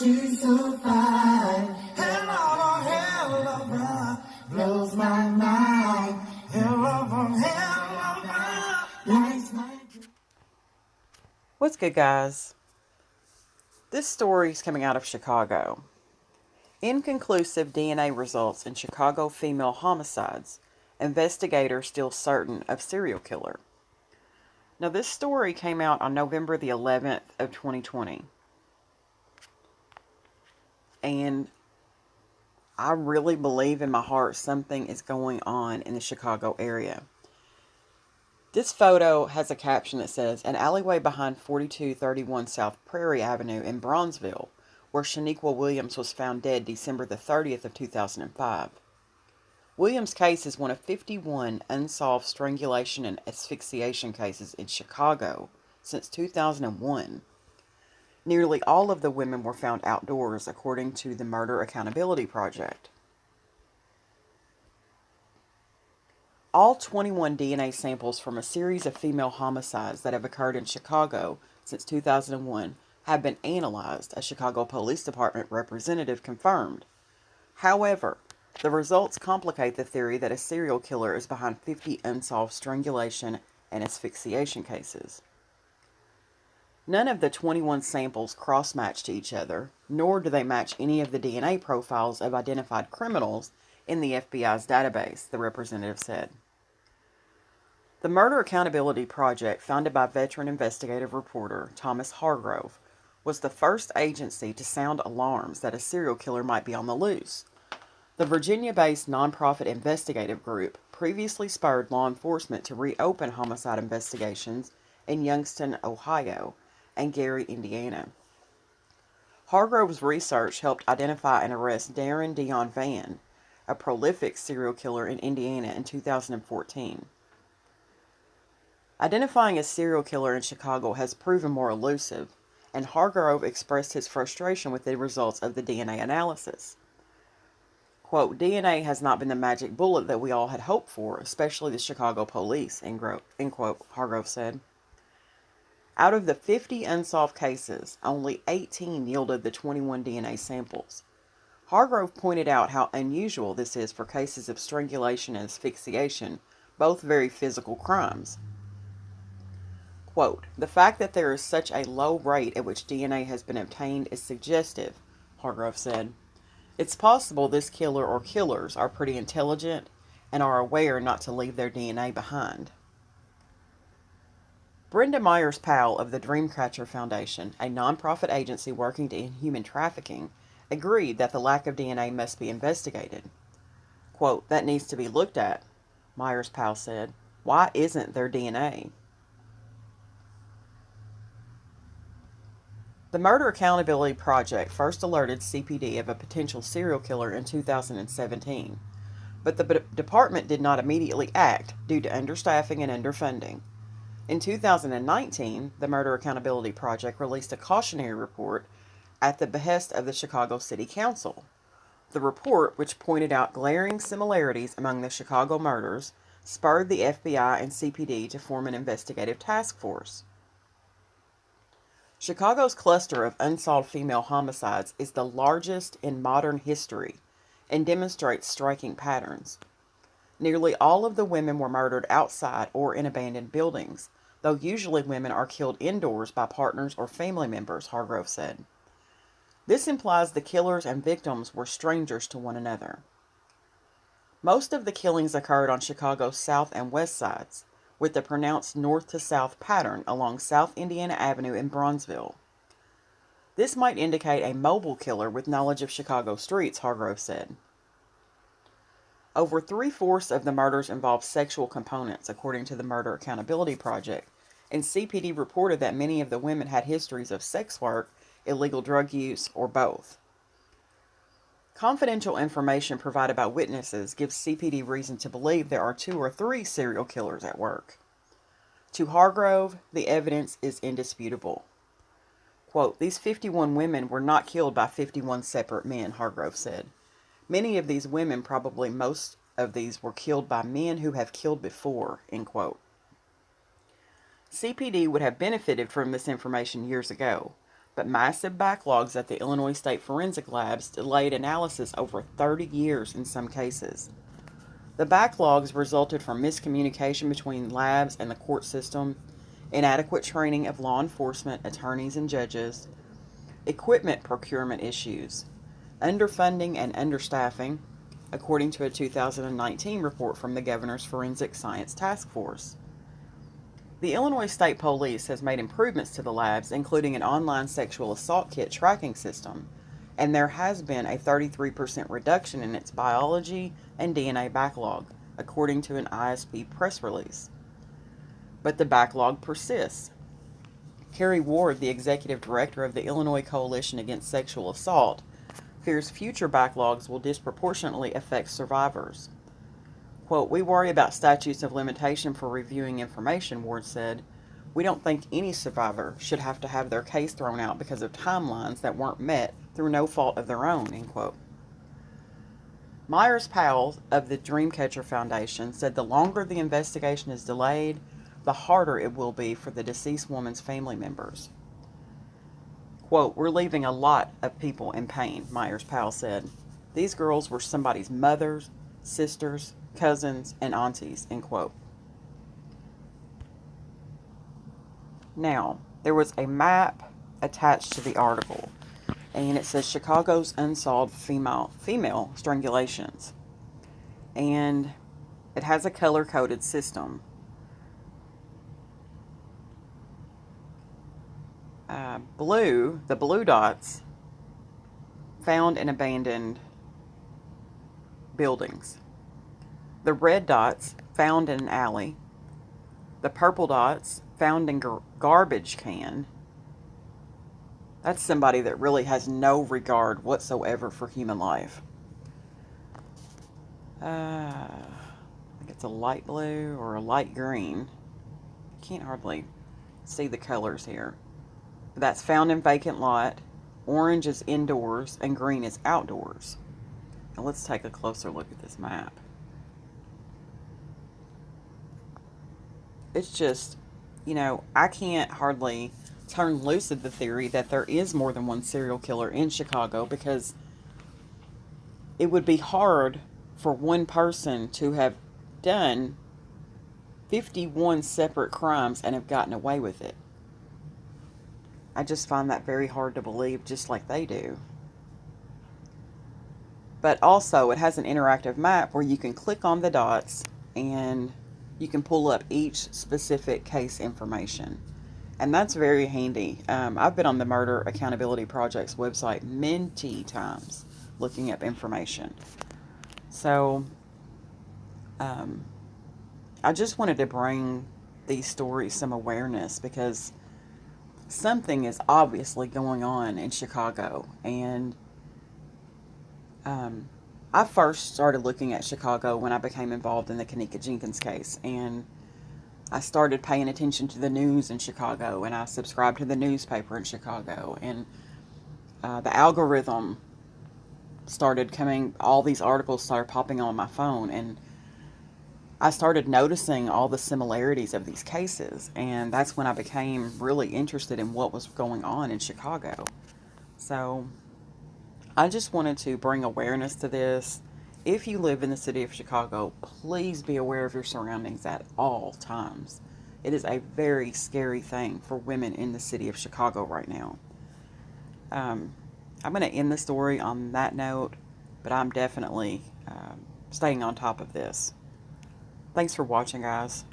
she's so fine. Hell of a blows my mind. Hell of a lights my... What's good, guys? This story is coming out of Chicago. Inconclusive DNA results in Chicago female homicides. Investigator still certain of serial killer. Now, this story came out on November the 11th of 2020. And I really believe in my heart something is going on in the Chicago area. This photo has a caption that says, "An alleyway behind 4231 South Prairie Avenue in Bronzeville, where Shaniqua Williams was found dead December the 30th of 2005. Williams' case is one of 51 unsolved strangulation and asphyxiation cases in Chicago since 2001. Nearly all of the women were found outdoors, according to the Murder Accountability Project. All 21 DNA samples from a series of female homicides that have occurred in Chicago since 2001 have been analyzed, a Chicago Police Department representative confirmed. However, the results complicate the theory that a serial killer is behind 50 unsolved strangulation and asphyxiation cases. None of the 21 samples cross-match to each other, nor do they match any of the DNA profiles of identified criminals in the FBI's database, the representative said. The Murder Accountability Project, founded by veteran investigative reporter Thomas Hargrove, was the first agency to sound alarms that a serial killer might be on the loose. The Virginia-based nonprofit investigative group previously spurred law enforcement to reopen homicide investigations in Youngstown, Ohio, and Gary, Indiana. Hargrove's research helped identify and arrest Darren Dion Van, a prolific serial killer in Indiana, in 2014. Identifying a serial killer in Chicago has proven more elusive, and Hargrove expressed his frustration with the results of the DNA analysis. Quote, "DNA has not been the magic bullet that we all had hoped for, especially the Chicago police," end quote, Hargrove said. Out of the 50 unsolved cases, only 18 yielded the 21 DNA samples. Hargrove pointed out how unusual this is for cases of strangulation and asphyxiation, both very physical crimes. Quote, "The fact that there is such a low rate at which DNA has been obtained is suggestive," Hargrove said. "It's possible this killer or killers are pretty intelligent and are aware not to leave their DNA behind." Brenda Myers-Powell of the Dreamcatcher Foundation, a nonprofit agency working to end human trafficking, agreed that the lack of DNA must be investigated. Quote, "That needs to be looked at," Myers-Powell said. "Why isn't there DNA?" The Murder Accountability Project first alerted CPD of a potential serial killer in 2017, but the department did not immediately act due to understaffing and underfunding. In 2019, the Murder Accountability Project released a cautionary report at the behest of the Chicago City Council. The report, which pointed out glaring similarities among the Chicago murders, spurred the FBI and CPD to form an investigative task force. Chicago's cluster of unsolved female homicides is the largest in modern history and demonstrates striking patterns. Nearly all of the women were murdered outside or in abandoned buildings, though usually women are killed indoors by partners or family members, Hargrove said. This implies the killers and victims were strangers to one another. Most of the killings occurred on Chicago's south and west sides, with the pronounced north-to-south pattern along South Indiana Avenue in Bronzeville. This might indicate a mobile killer with knowledge of Chicago streets, Hargrove said. Over 3/4 of the murders involved sexual components, according to the Murder Accountability Project, and CPD reported that many of the women had histories of sex work, illegal drug use, or both. Confidential information provided by witnesses gives CPD reason to believe there are 2 or 3 serial killers at work. To Hargrove, the evidence is indisputable. Quote, "These 51 women were not killed by 51 separate men," Hargrove said. "Many of these women, probably most of these, were killed by men who have killed before," end quote. CPD would have benefited from this information years ago, but massive backlogs at the Illinois State Forensic Labs delayed analysis over 30 years in some cases. The backlogs resulted from miscommunication between labs and the court system, inadequate training of law enforcement, attorneys, and judges, equipment procurement issues, underfunding and understaffing, according to a 2019 report from the Governor's Forensic Science Task Force. The Illinois State Police has made improvements to the labs, including an online sexual assault kit tracking system, and there has been a 33% reduction in its biology and DNA backlog, according to an ISP press release. But the backlog persists. Carrie Ward, the executive director of the Illinois Coalition Against Sexual Assault, fears future backlogs will disproportionately affect survivors. Quote, "We worry about statutes of limitation for reviewing information," Ward said. "We don't think any survivor should have to have their case thrown out because of timelines that weren't met through no fault of their own," end quote. Myers Powell of the Dreamcatcher Foundation said the longer the investigation is delayed, the harder it will be for the deceased woman's family members. Quote, "We're leaving a lot of people in pain," Myers Powell said. "These girls were somebody's mothers, sisters, cousins, and aunties," end quote. Now, there was a map attached to the article, and it says Chicago's unsolved female strangulations. And it has a color-coded system. The blue dots found in abandoned buildings. The red dots found in an alley. The purple dots found in garbage can. That's somebody that really has no regard whatsoever for human life. I think it's a light blue or a light green. Can't hardly see the colors here. That's found in vacant lot. Orange is indoors and green is outdoors. Now let's take a closer look at this map. It's just, I can't hardly turn loose of the theory that there is more than one serial killer in Chicago, because it would be hard for one person to have done 51 separate crimes and have gotten away with it. I just find that very hard to believe, just like they do. But also, it has an interactive map where you can click on the dots and you can pull up each specific case information. And that's very handy. I've been on the Murder Accountability Project's website many times looking up information. So, I just wanted to bring these stories some awareness, because something is obviously going on in Chicago. And I first started looking at Chicago when I became involved in the Kanika Jenkins case, and I started paying attention to the news in Chicago, and I subscribed to the newspaper in Chicago, and the algorithm started coming, all these articles started popping on my phone, and I started noticing all the similarities of these cases, and that's when I became really interested in what was going on in Chicago. So I just wanted to bring awareness to this. If you live in the city of Chicago, please be aware of your surroundings at all times. It is a very scary thing for women in the city of Chicago right now. I'm going to end the story on that note, but I'm definitely staying on top of this. Thanks for watching, guys.